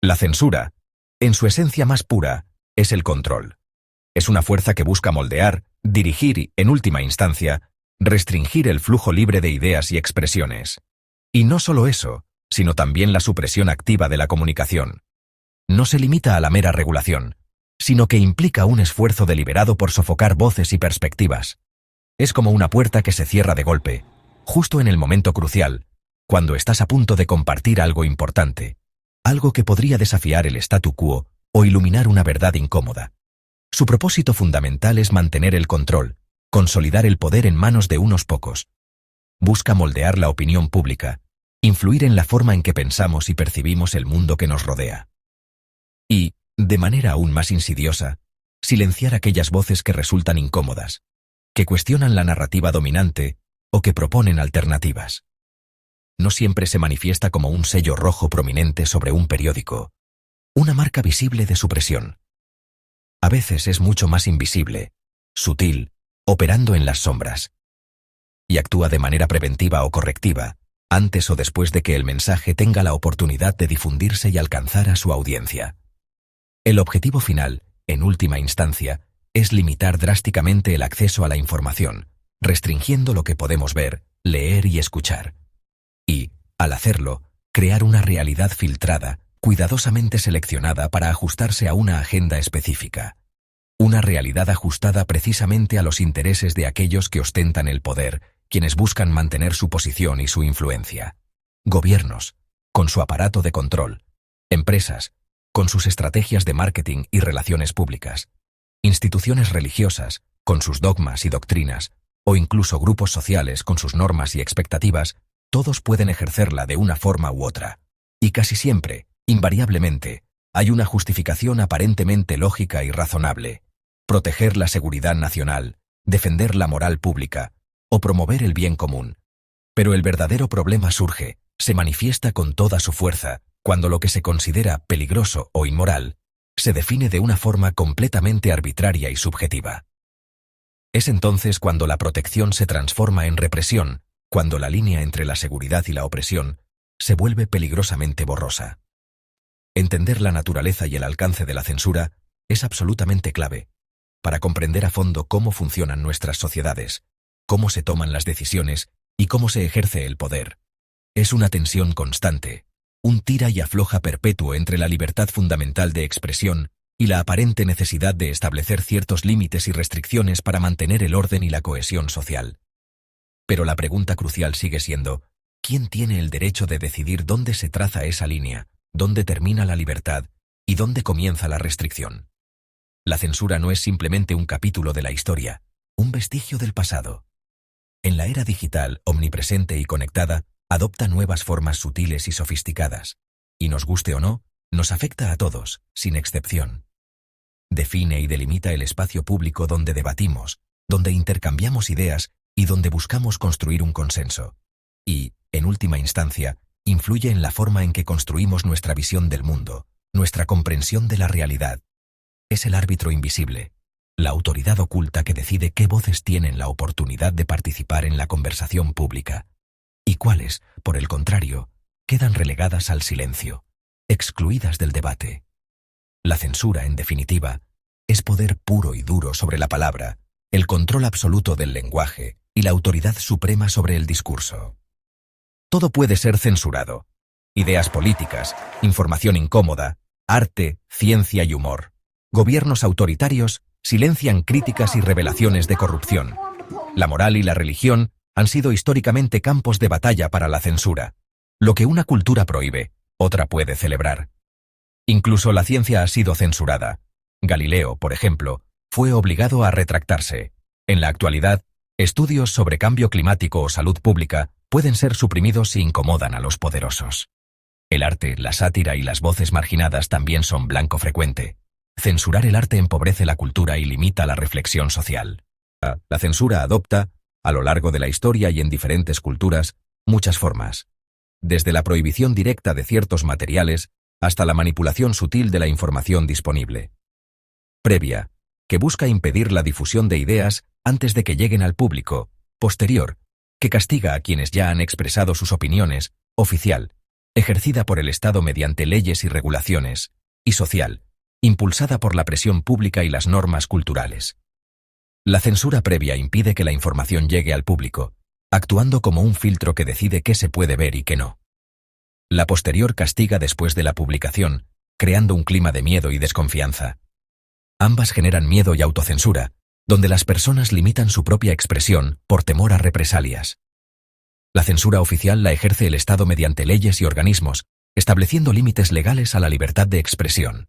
La censura, en su esencia más pura, es el control. Es una fuerza que busca moldear, dirigir y, en última instancia, restringir el flujo libre de ideas y expresiones. Y no solo eso, sino también la supresión activa de la comunicación. No se limita a la mera regulación, sino que implica un esfuerzo deliberado por sofocar voces y perspectivas. Es como una puerta que se cierra de golpe, justo en el momento crucial, cuando estás a punto de compartir algo importante, algo que podría desafiar el statu quo o iluminar una verdad incómoda. Su propósito fundamental es mantener el control, consolidar el poder en manos de unos pocos. Busca moldear la opinión pública, influir en la forma en que pensamos y percibimos el mundo que nos rodea. Y, de manera aún más insidiosa, silenciar aquellas voces que resultan incómodas, que cuestionan la narrativa dominante o que proponen alternativas. No siempre se manifiesta como un sello rojo prominente sobre un periódico, una marca visible de supresión. A veces es mucho más invisible, sutil, operando en las sombras. Y actúa de manera preventiva o correctiva, antes o después de que el mensaje tenga la oportunidad de difundirse y alcanzar a su audiencia. El objetivo final, en última instancia, es limitar drásticamente el acceso a la información, restringiendo lo que podemos ver, leer y escuchar. Y, al hacerlo, crear una realidad filtrada, cuidadosamente seleccionada para ajustarse a una agenda específica. Una realidad ajustada precisamente a los intereses de aquellos que ostentan el poder, quienes buscan mantener su posición y su influencia. Gobiernos, con su aparato de control. Empresas, con sus estrategias de marketing y relaciones públicas. Instituciones religiosas, con sus dogmas y doctrinas, o incluso grupos sociales con sus normas y expectativas, todos pueden ejercerla de una forma u otra. Y casi siempre, invariablemente, hay una justificación aparentemente lógica y razonable. Proteger la seguridad nacional, defender la moral pública, o promover el bien común. Pero el verdadero problema surge, se manifiesta con toda su fuerza, cuando lo que se considera peligroso o inmoral, se define de una forma completamente arbitraria y subjetiva. Es entonces cuando la protección se transforma en represión, cuando la línea entre la seguridad y la opresión se vuelve peligrosamente borrosa. Entender la naturaleza y el alcance de la censura es absolutamente clave para comprender a fondo cómo funcionan nuestras sociedades, cómo se toman las decisiones y cómo se ejerce el poder. Es una tensión constante, un tira y afloja perpetuo entre la libertad fundamental de expresión y la aparente necesidad de establecer ciertos límites y restricciones para mantener el orden y la cohesión social. Pero la pregunta crucial sigue siendo, ¿quién tiene el derecho de decidir dónde se traza esa línea, dónde termina la libertad y dónde comienza la restricción? La censura no es simplemente un capítulo de la historia, un vestigio del pasado. En la era digital, omnipresente y conectada, adopta nuevas formas sutiles y sofisticadas, y nos guste o no, nos afecta a todos, sin excepción. Define y delimita el espacio público donde debatimos, donde intercambiamos ideas y donde buscamos construir un consenso. Y, en última instancia, influye en la forma en que construimos nuestra visión del mundo, nuestra comprensión de la realidad. Es el árbitro invisible, la autoridad oculta que decide qué voces tienen la oportunidad de participar en la conversación pública, y cuáles, por el contrario, quedan relegadas al silencio, excluidas del debate. La censura, en definitiva, es poder puro y duro sobre la palabra, el control absoluto del lenguaje y la autoridad suprema sobre el discurso. Todo puede ser censurado: ideas políticas, información incómoda, arte, ciencia y humor. Gobiernos autoritarios silencian críticas y revelaciones de corrupción. La moral y la religión han sido históricamente campos de batalla para la censura. Lo que una cultura prohíbe, otra puede celebrar. Incluso la ciencia ha sido censurada. Galileo, por ejemplo, fue obligado a retractarse. En la actualidad, estudios sobre cambio climático o salud pública pueden ser suprimidos si incomodan a los poderosos. El arte, la sátira y las voces marginadas también son blanco frecuente. Censurar el arte empobrece la cultura y limita la reflexión social. La censura adopta, a lo largo de la historia y en diferentes culturas, muchas formas. Desde la prohibición directa de ciertos materiales hasta la manipulación sutil de la información disponible. Previa, que busca impedir la difusión de ideas antes de que lleguen al público. Posterior, que castiga a quienes ya han expresado sus opiniones. Oficial, ejercida por el Estado mediante leyes y regulaciones, y social, impulsada por la presión pública y las normas culturales. La censura previa impide que la información llegue al público, actuando como un filtro que decide qué se puede ver y qué no. La posterior castiga después de la publicación, creando un clima de miedo y desconfianza. Ambas generan miedo y autocensura, donde las personas limitan su propia expresión por temor a represalias. La censura oficial la ejerce el Estado mediante leyes y organismos, estableciendo límites legales a la libertad de expresión.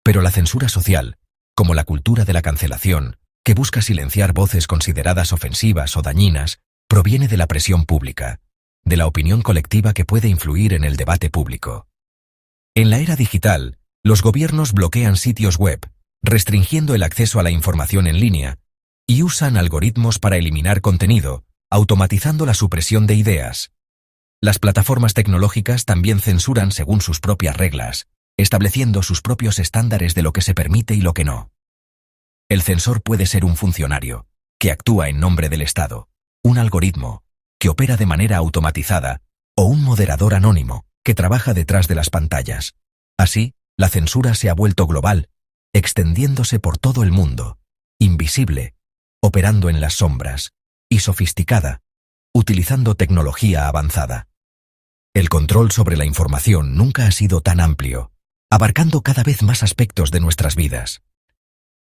Pero la censura social, como la cultura de la cancelación, que busca silenciar voces consideradas ofensivas o dañinas, proviene de la presión pública, de la opinión colectiva que puede influir en el debate público. En la era digital, los gobiernos bloquean sitios web, restringiendo el acceso a la información en línea, y usan algoritmos para eliminar contenido, automatizando la supresión de ideas. Las plataformas tecnológicas también censuran según sus propias reglas, estableciendo sus propios estándares de lo que se permite y lo que no. El censor puede ser un funcionario, que actúa en nombre del Estado, un algoritmo, que opera de manera automatizada, o un moderador anónimo, que trabaja detrás de las pantallas. Así, la censura se ha vuelto global, extendiéndose por todo el mundo, invisible, operando en las sombras, y sofisticada, utilizando tecnología avanzada. El control sobre la información nunca ha sido tan amplio, abarcando cada vez más aspectos de nuestras vidas.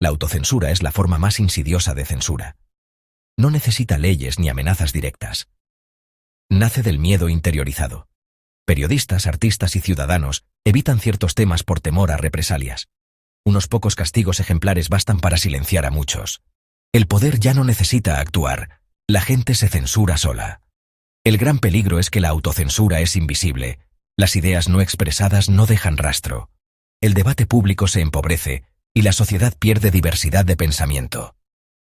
La autocensura es la forma más insidiosa de censura. No necesita leyes ni amenazas directas. Nace del miedo interiorizado. Periodistas, artistas y ciudadanos evitan ciertos temas por temor a represalias. Unos pocos castigos ejemplares bastan para silenciar a muchos. El poder ya no necesita actuar, la gente se censura sola. El gran peligro es que la autocensura es invisible, las ideas no expresadas no dejan rastro. El debate público se empobrece y la sociedad pierde diversidad de pensamiento.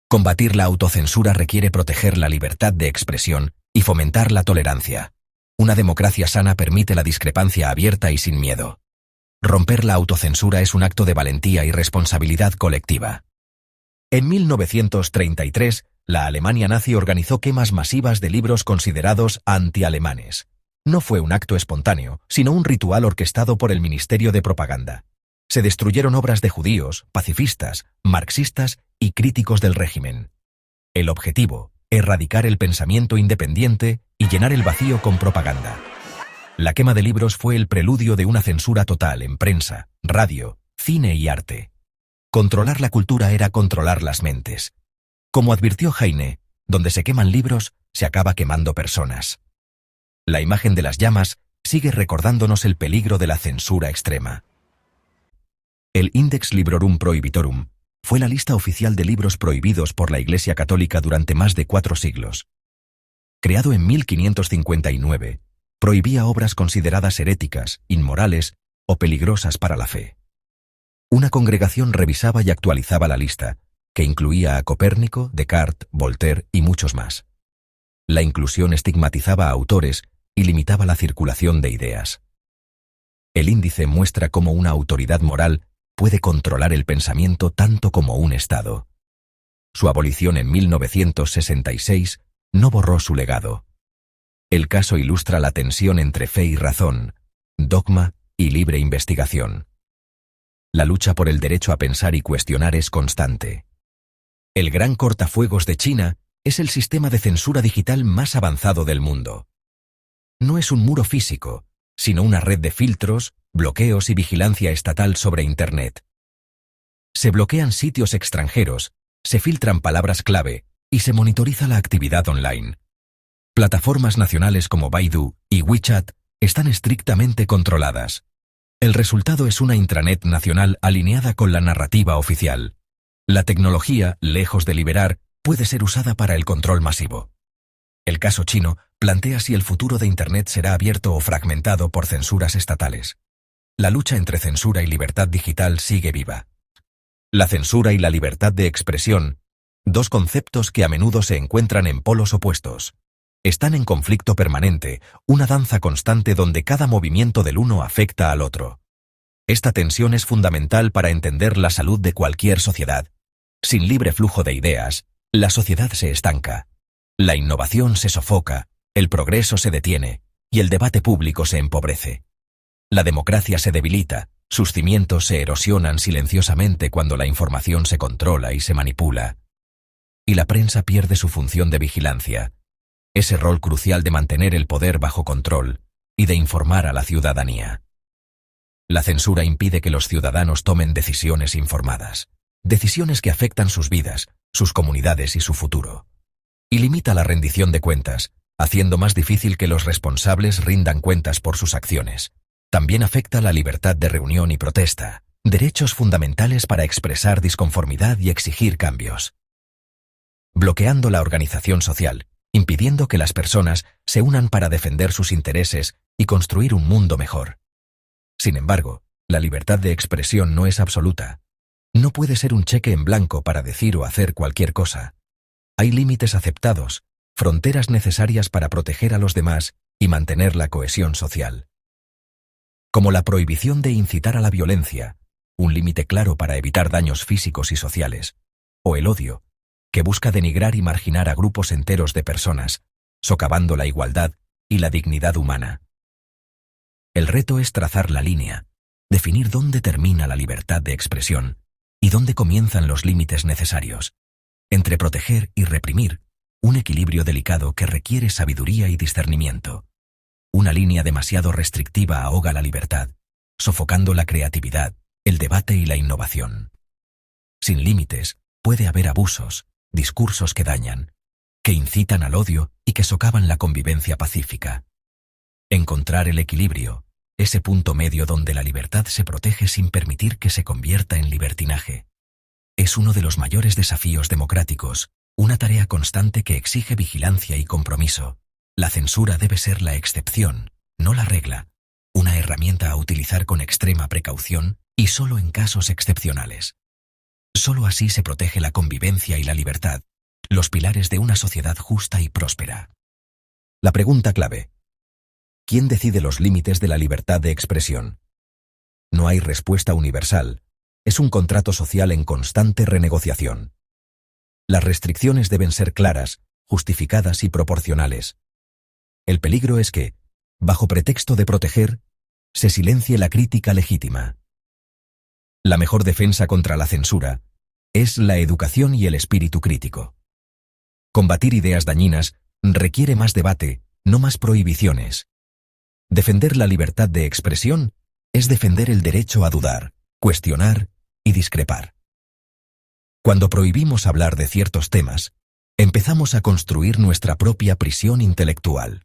Combatir la autocensura requiere proteger la libertad de expresión y fomentar la tolerancia. Una democracia sana permite la discrepancia abierta y sin miedo. Romper la autocensura es un acto de valentía y responsabilidad colectiva. En 1933, la Alemania nazi organizó quemas masivas de libros considerados antialemanes. No fue un acto espontáneo, sino un ritual orquestado por el Ministerio de Propaganda. Se destruyeron obras de judíos, pacifistas, marxistas y críticos del régimen. El objetivo, erradicar el pensamiento independiente y llenar el vacío con propaganda. La quema de libros fue el preludio de una censura total en prensa, radio, cine y arte. Controlar la cultura era controlar las mentes. Como advirtió Heine, donde se queman libros, se acaba quemando personas. La imagen de las llamas sigue recordándonos el peligro de la censura extrema. El Index Librorum Prohibitorum fue la lista oficial de libros prohibidos por la Iglesia Católica durante más de 4 siglos. Creado en 1559, prohibía obras consideradas heréticas, inmorales o peligrosas para la fe. Una congregación revisaba y actualizaba la lista, que incluía a Copérnico, Descartes, Voltaire y muchos más. La inclusión estigmatizaba a autores y limitaba la circulación de ideas. El índice muestra cómo una autoridad moral puede controlar el pensamiento tanto como un Estado. Su abolición en 1966 no borró su legado. El caso ilustra la tensión entre fe y razón, dogma y libre investigación. La lucha por el derecho a pensar y cuestionar es constante. El gran cortafuegos de China es el sistema de censura digital más avanzado del mundo. No es un muro físico, sino una red de filtros, bloqueos y vigilancia estatal sobre Internet. Se bloquean sitios extranjeros, se filtran palabras clave y se monitoriza la actividad online. Plataformas nacionales como Baidu y WeChat están estrictamente controladas. El resultado es una intranet nacional alineada con la narrativa oficial. La tecnología, lejos de liberar, puede ser usada para el control masivo. El caso chino plantea si el futuro de Internet será abierto o fragmentado por censuras estatales. La lucha entre censura y libertad digital sigue viva. La censura y la libertad de expresión, dos conceptos que a menudo se encuentran en polos opuestos. Están en conflicto permanente, una danza constante donde cada movimiento del uno afecta al otro. Esta tensión es fundamental para entender la salud de cualquier sociedad. Sin libre flujo de ideas, la sociedad se estanca. La innovación se sofoca, el progreso se detiene, y el debate público se empobrece. La democracia se debilita, sus cimientos se erosionan silenciosamente cuando la información se controla y se manipula. Y la prensa pierde su función de vigilancia, ese rol crucial de mantener el poder bajo control y de informar a la ciudadanía. La censura impide que los ciudadanos tomen decisiones informadas, decisiones que afectan sus vidas, sus comunidades y su futuro. Y limita la rendición de cuentas, haciendo más difícil que los responsables rindan cuentas por sus acciones. También afecta la libertad de reunión y protesta, derechos fundamentales para expresar disconformidad y exigir cambios. Bloqueando la organización social, impidiendo que las personas se unan para defender sus intereses y construir un mundo mejor. Sin embargo, la libertad de expresión no es absoluta. No puede ser un cheque en blanco para decir o hacer cualquier cosa. Hay límites aceptados, fronteras necesarias para proteger a los demás y mantener la cohesión social. Como la prohibición de incitar a la violencia, un límite claro para evitar daños físicos y sociales, o el odio, que busca denigrar y marginar a grupos enteros de personas, socavando la igualdad y la dignidad humana. El reto es trazar la línea, definir dónde termina la libertad de expresión y dónde comienzan los límites necesarios, entre proteger y reprimir, un equilibrio delicado que requiere sabiduría y discernimiento. Una línea demasiado restrictiva ahoga la libertad, sofocando la creatividad, el debate y la innovación. Sin límites, puede haber abusos, discursos que dañan, que incitan al odio y que socavan la convivencia pacífica. Encontrar el equilibrio, ese punto medio donde la libertad se protege sin permitir que se convierta en libertinaje, es uno de los mayores desafíos democráticos, una tarea constante que exige vigilancia y compromiso. La censura debe ser la excepción, no la regla, una herramienta a utilizar con extrema precaución y solo en casos excepcionales. Solo así se protege la convivencia y la libertad, los pilares de una sociedad justa y próspera. La pregunta clave: ¿quién decide los límites de la libertad de expresión? No hay respuesta universal, es un contrato social en constante renegociación. Las restricciones deben ser claras, justificadas y proporcionales. El peligro es que, bajo pretexto de proteger, se silencie la crítica legítima. La mejor defensa contra la censura es la educación y el espíritu crítico. Combatir ideas dañinas requiere más debate, no más prohibiciones. Defender la libertad de expresión es defender el derecho a dudar, cuestionar y discrepar. Cuando prohibimos hablar de ciertos temas, empezamos a construir nuestra propia prisión intelectual.